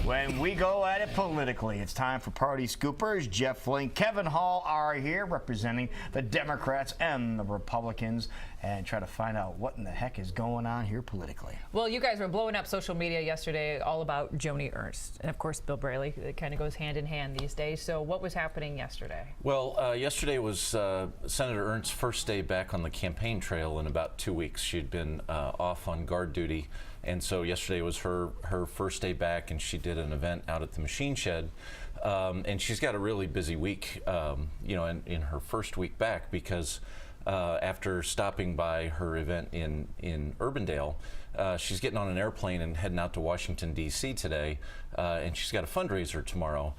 When we go at it politically, it's time for Party Scoopers. Jeff Flink, Kevin Hall are here representing the Democrats and the Republicans and try to find out what in the heck is going on here politically. Well, you guys were blowing up social media yesterday all about Joni Ernst. And, of course, Bill Braley. It kind of goes hand in hand these days. So what was happening yesterday? Well, yesterday was Senator Ernst's first day back on the campaign trail in about 2 weeks. She'd been off on guard duty. And so yesterday was her first day back, and she did an event out at the machine shed. And she's got a really busy week, in her first week back, because after stopping by her event in Urbandale, she's getting on an airplane and heading out to Washington, D.C. today, and she's got a fundraiser tomorrow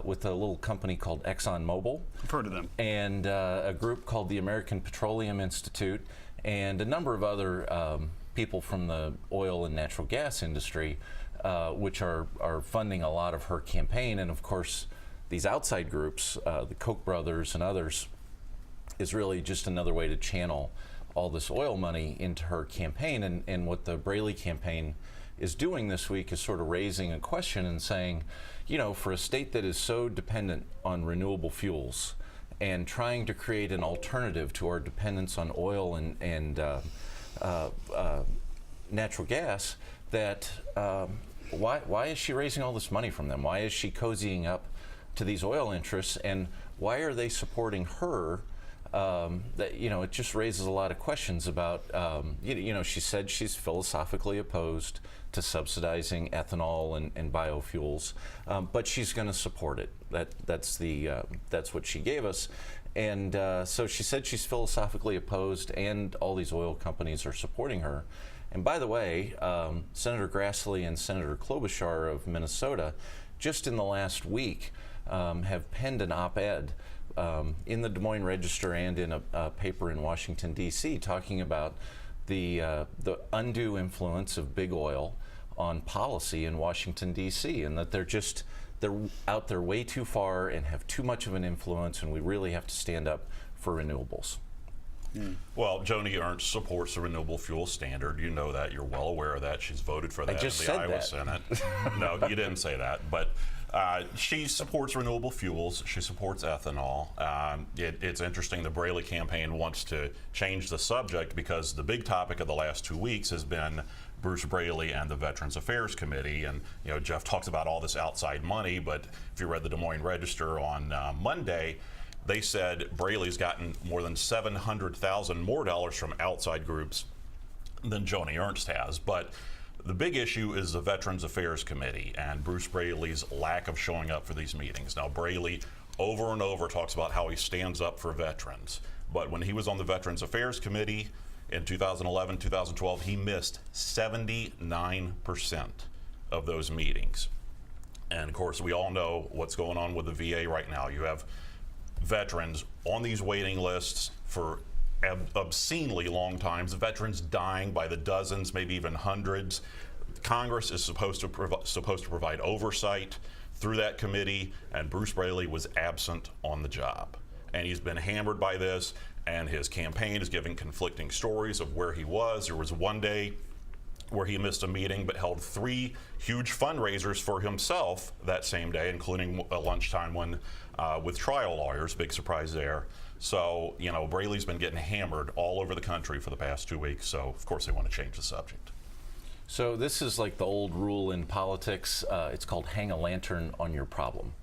with a little company called ExxonMobil. I've heard of them. And a group called the American Petroleum Institute, and a number of other people from the oil and natural gas industry, which are funding a lot of her campaign. And of course, these outside groups, the Koch brothers and others, is really just another way to channel all this oil money into her campaign. And what the Braley campaign is doing this week is sort of raising a question and saying, for a state that is so dependent on renewable fuels and trying to create an alternative to our dependence on oil and natural gas, that why is she raising all this money from them? Why is she cozying up to these oil interests, and why are they supporting her? It just raises a lot of questions about, she said she's philosophically opposed to subsidizing ethanol and biofuels, but she's going to support it. That's what she gave us. And so she said she's philosophically opposed, and all these oil companies are supporting her. And by the way, Senator Grassley and Senator Klobuchar of Minnesota, just in the last week, have penned an op-ed in the Des Moines Register and in a paper in Washington, D.C., talking about the undue influence of big oil on policy in Washington, D.C., and that they're out there way too far and have too much of an influence, and we really have to stand up for renewables. Well, Joni Ernst supports the renewable fuel standard. You know that. You're well aware of that. She's voted for that in the Iowa Senate. No, you didn't say that. But she supports renewable fuels. She supports ethanol. It's interesting. The Braley campaign wants to change the subject because the big topic of the last 2 weeks has been Bruce Braley and the Veterans Affairs Committee. And, Jeff talks about all this outside money, but if you read the Des Moines Register on Monday, they said Braley's gotten more than $700,000 more dollars from outside groups than Joni Ernst has. But the big issue is the Veterans Affairs Committee and Bruce Braley's lack of showing up for these meetings. Now, Braley over and over talks about how he stands up for veterans. But when he was on the Veterans Affairs Committee in 2011, 2012, he missed 79% of those meetings. And of course, we all know what's going on with the VA right now. You have veterans on these waiting lists for obscenely long times, veterans dying by the dozens, maybe even hundreds. Congress is supposed to provide oversight through that committee, and Bruce Braley was absent on the job. And he's been hammered by this, and his campaign is giving conflicting stories of where he was. There was one day where he missed a meeting but held 3 huge fundraisers for himself that same day, including a lunchtime one with trial lawyers. Big surprise there. So, Braley's been getting hammered all over the country for the past 2 weeks, so of course they want to change the subject. So this is like the old rule in politics. It's called hang a lantern on your problem.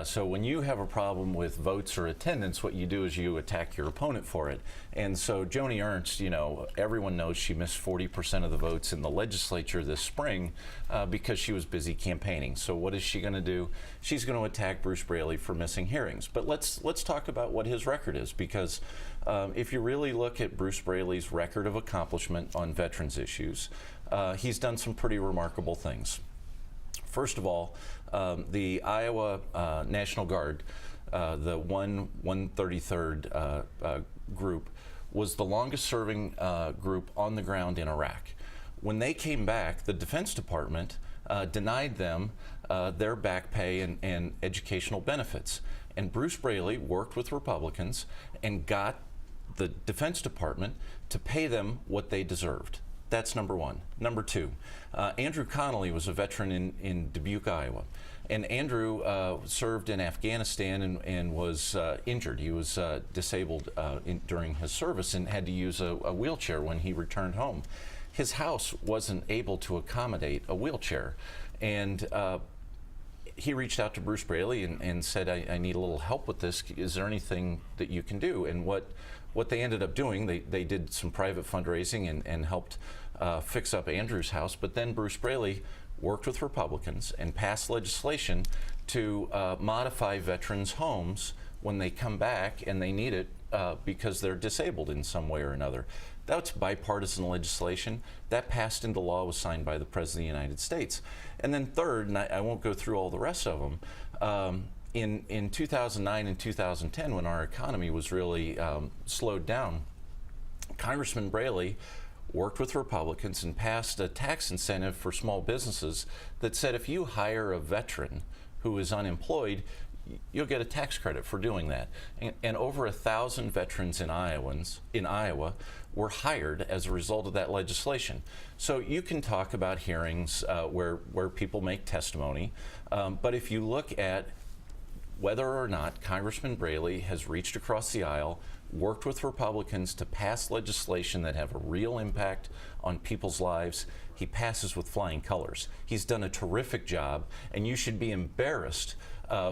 So when you have a problem with votes or attendance, what you do is you attack your opponent for it. And so Joni Ernst, everyone knows she missed 40% of the votes in the legislature this spring because she was busy campaigning. So what is she going to do? She's going to attack Bruce Braley for missing hearings. But let's talk about what his record is, because if you really look at Bruce Braley's record of accomplishment on veterans issues, he's done some pretty remarkable things. First of all, the Iowa National Guard, the 133rd group, was the longest serving group on the ground in Iraq. When they came back, the Defense Department denied them their back pay and educational benefits. And Bruce Braley worked with Republicans and got the Defense Department to pay them what they deserved. That's number one. Number two, Andrew Connolly was a veteran in Dubuque, Iowa. And Andrew served in Afghanistan and was injured. He was disabled during his service and had to use a wheelchair when he returned home. His house wasn't able to accommodate a wheelchair. And he reached out to Bruce Braley and said, I need a little help with this. Is there anything that you can do? And what they ended up doing, they did some private fundraising and helped fix up Andrew's house. But then Bruce Braley worked with Republicans and passed legislation to modify veterans' homes when they come back and they need it because they're disabled in some way or another. That's bipartisan legislation. That passed into law, was signed by the President of the United States. And then third, and I won't go through all the rest of them, in 2009 and 2010, when our economy was really slowed down, Congressman Braley worked with Republicans and passed a tax incentive for small businesses that said if you hire a veteran who is unemployed, you'll get a tax credit for doing that. And over 1,000 veterans in Iowa were hired as a result of that legislation. So you can talk about hearings where people make testimony, but if you look at whether or not Congressman Braley has reached across the aisle, worked with Republicans to pass legislation that have a real impact on people's lives, he passes with flying colors. He's done a terrific job, and you should be embarrassed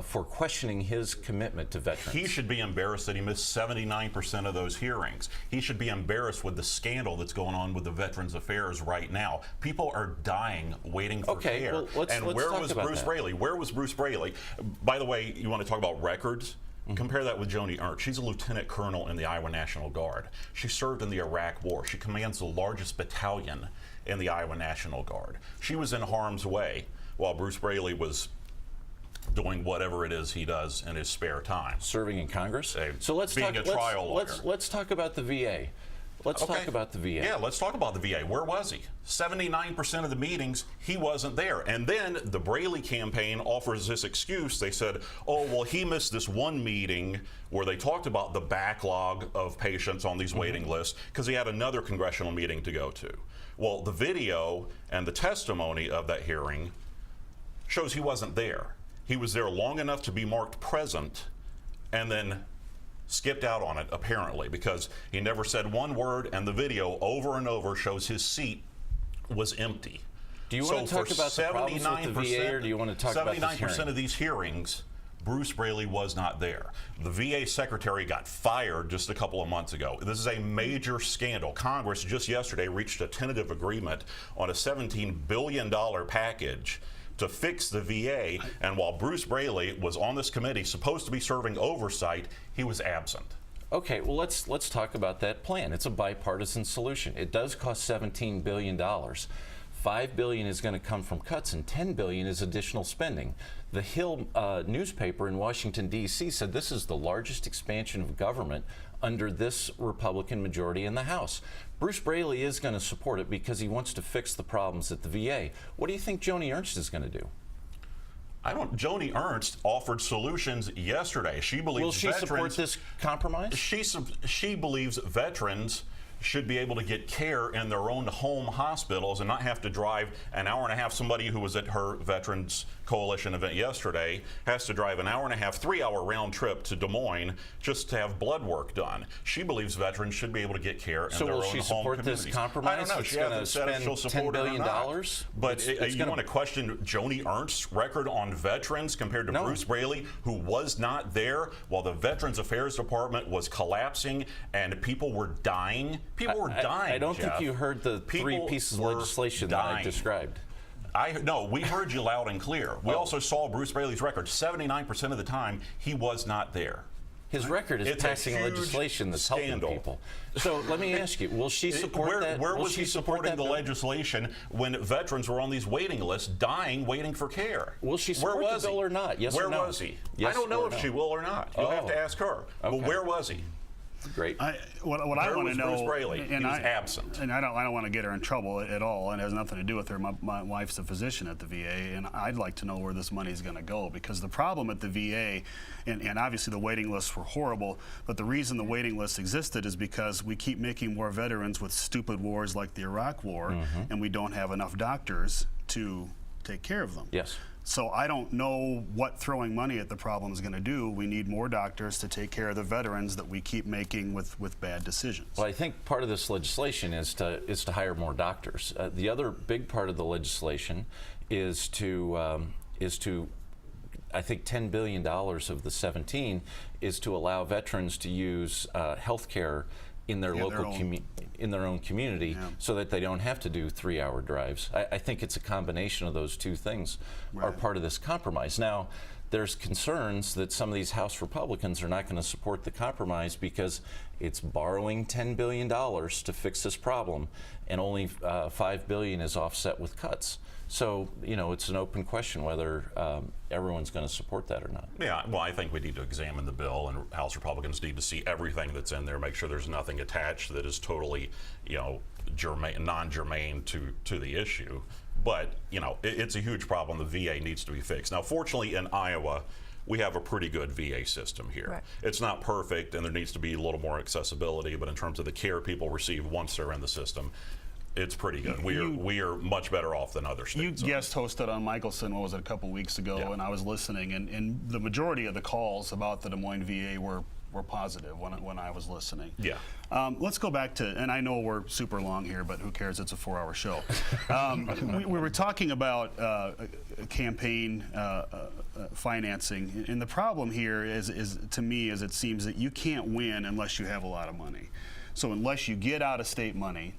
for questioning his commitment to veterans. He should be embarrassed that he missed 79% of those hearings. He should be embarrassed with the scandal that's going on with the Veterans Affairs right now. People are dying waiting for care. Well, let's where talk was about Bruce that. Braley? Where was Bruce Braley? By the way, you want to talk about records? Compare that with Joni Ernst. She's a lieutenant colonel in the Iowa National Guard. She served in the Iraq War. She commands the largest battalion in the Iowa National Guard. She was in harm's way while Bruce Braley was doing whatever it is he does in his spare time. Serving in Congress? So let's being talk, a trial lawyer. Let's talk about the VA. Let's talk about the VA. Yeah, let's talk about the VA. Where was he? 79% of the meetings, he wasn't there. And then the Braley campaign offers this excuse. They said, oh, well, he missed this one meeting where they talked about the backlog of patients on these waiting lists because he had another congressional meeting to go to. Well, the video and the testimony of that hearing shows he wasn't there. He was there long enough to be marked present and then skipped out on it, apparently, because he never said one word, and the video over and over shows his seat was empty. Do you want to talk about the problems with the VA, or do you want to talk about this hearing? 79% of these hearings, Bruce Braley was not there. The VA secretary got fired just a couple of months ago. This is a major scandal. Congress just yesterday reached a tentative agreement on a $17 billion package to fix the VA, and while Bruce Braley was on this committee, supposed to be serving oversight, he was absent. Okay, well, let's talk about that plan. It's a bipartisan solution. It does cost $17 billion. $5 billion is going to come from cuts, and $10 billion is additional spending. The Hill newspaper in Washington, D.C. said this is the largest expansion of government under this Republican majority in the House. Bruce Braley is going to support it because he wants to fix the problems at the VA. What do you think Joni Ernst is going to do? Joni Ernst offered solutions yesterday. She believes Will she support this compromise? She believes veterans should be able to get care in their own home hospitals and not have to drive an hour and a half. Somebody who was at her Veterans Coalition event yesterday has to drive an hour and a half, 3-hour round trip to Des Moines just to have blood work done. She believes veterans should be able to get care in their own home communities. So will she support this compromise? I don't know. She hasn't said if she'll support it or not. But you want to question Joni Ernst's record on veterans compared to Bruce Braley, who was not there while the Veterans Affairs Department was collapsing and people were dying? People were dying. I don't think you heard the three pieces of legislation that I described. No, we heard you loud and clear. We also saw Bruce Braley's record. 79% of the time, he was not there. His record is passing legislation that's helping people. So let me ask you, will she support that? Where was he supporting the legislation when veterans were on these waiting lists, dying, waiting for care? Will she support the bill or not? Yes or no? Where was he? Yes I don't know if she will or not. You'll have to ask her. Okay. But where was he? great. What I want to know, Bruce Braley. He was absent. And I don't want to get her in trouble at all, and it has nothing to do with her. My wife's a physician at the VA, and I'd like to know where this money is going to go, because the problem at the VA, and obviously the waiting lists were horrible, but the reason the waiting list existed is because we keep making more veterans with stupid wars like the Iraq War, and we don't have enough doctors to take care of them. Yes. So I don't know what throwing money at the problem is going to do. We need more doctors to take care of the veterans that we keep making with bad decisions. Well, I think part of this legislation is to hire more doctors. The other big part of the legislation is to I think $10 billion of the 17 is to allow veterans to use health care in their in their own community, so that they don't have to do 3-hour drives. I think it's a combination of those two things are part of this compromise. Now, there's concerns that some of these House Republicans are not going to support the compromise because it's borrowing $10 billion to fix this problem, and only $5 billion is offset with cuts. So, you know, it's an open question whether everyone's going to support that or not. Yeah, well, I think we need to examine the bill, and House Republicans need to see everything that's in there, make sure there's nothing attached that is totally, you know, non-germane to the issue. But, you know, it's a huge problem. The VA needs to be fixed. Now, fortunately, in Iowa, we have a pretty good VA system here. Right. It's not perfect, and there needs to be a little more accessibility, but in terms of the care people receive once they're in the system, it's pretty good. We are much better off than other states. You guest hosted on Michelson, what was it, a couple weeks ago, and I was listening, and the majority of the calls about the Des Moines VA were positive when I was listening. Yeah. Let's go back to, and I know we're super long here, but who cares? It's a 4-hour show. We were talking about campaign financing, and the problem here is to me, is it seems that you can't win unless you have a lot of money. So unless you get out-of-state money,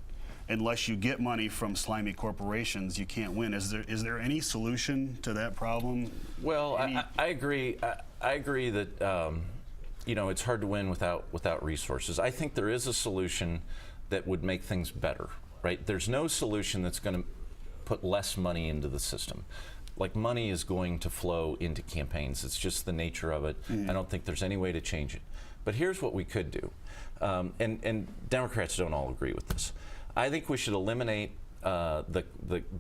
unless you get money from slimy corporations, you can't win. Is there any solution to that problem? Well, I agree. I agree that you know, it's hard to win without resources. I think there is a solution that would make things better. Right? There's no solution that's going to put less money into the system. Like, money is going to flow into campaigns. It's just the nature of it. I don't think there's any way to change it. But here's what we could do, and Democrats don't all agree with this. I think we should eliminate the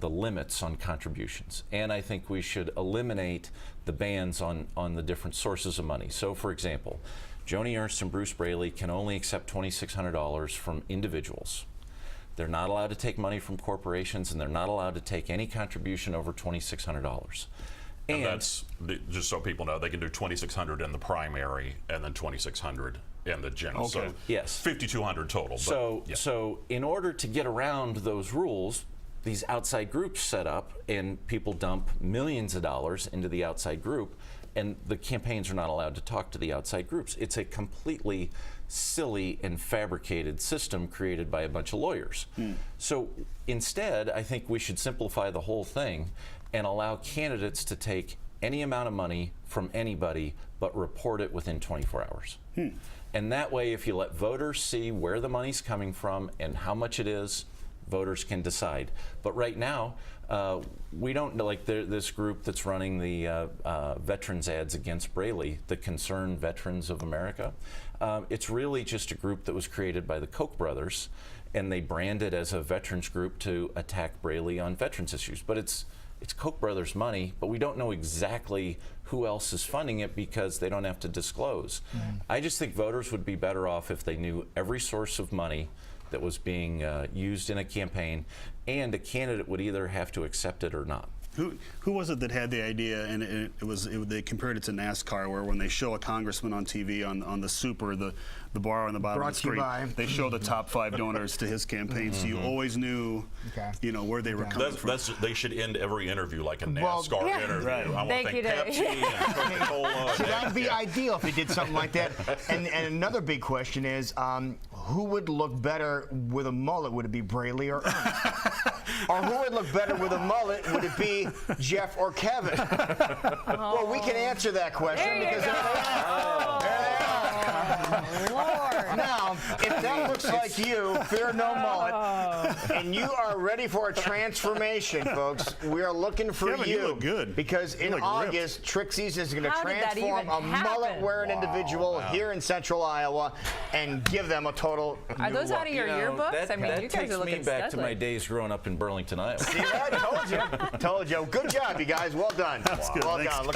limits on contributions, and I think we should eliminate the bans on the different sources of money. So, for example, Joni Ernst and Bruce Braley can only accept $2,600 from individuals. They're not allowed to take money from corporations, and they're not allowed to take any contribution over $2,600. And that's, just so people know, they can do $2,600 in the primary and then $2,600 in the general. Okay. So yes, $5,200 total. So, but, yeah. So in order to get around those rules, these outside groups set up, and people dump millions of dollars into the outside group, and the campaigns are not allowed to talk to the outside groups. It's a completely silly and fabricated system created by a bunch of lawyers. So instead, I think we should simplify the whole thing and allow candidates to take any amount of money from anybody, but report it within 24 hours. And that way, if you let voters see where the money's coming from and how much it is, voters can decide. But right now, we don't know, like this group that's running the veterans ads against Braley, the Concerned Veterans of America. It's really just a group that was created by the Koch brothers, and they brand it as a veterans group to attack Braley on veterans issues. But it's Koch brothers' money, but we don't know exactly who else is funding it because they don't have to disclose. I just think voters would be better off if they knew every source of money that was being used in a campaign, and a candidate would either have to accept it or not. Who was it that had the idea? And they compared it to NASCAR, where when they show a congressman on TV on the Super, the bar on the bottom of the screen, they show the top 5 donors to his campaign, so you always knew, you know, where they were coming from. They should end every interview like a NASCAR interview. Right. I want to thank Pepsi and Coca-Cola. So that would be ideal if they did something like that. And another big question is, who would look better with a mullet? Would it be Braley or Ernst? Or who would look better with a mullet? Would it be Jeff or Kevin? Well, we can answer that question because there they are. Lord. Now, if that looks like you, fear no mullet, and you are ready for a transformation, folks. We are looking for Kevin, you look good. Because in look August, Trixie's is going to How did that transform even a happen? mullet-wearing individual here in Central Iowa and give them a total Are new those look. out of your yearbooks? That, I mean, that you guys takes are looking me back to my studly. days growing up in Burlington, Iowa. See, I told you. Told you. Good job, you guys. Well done. That's good. Well Thanks. done. Look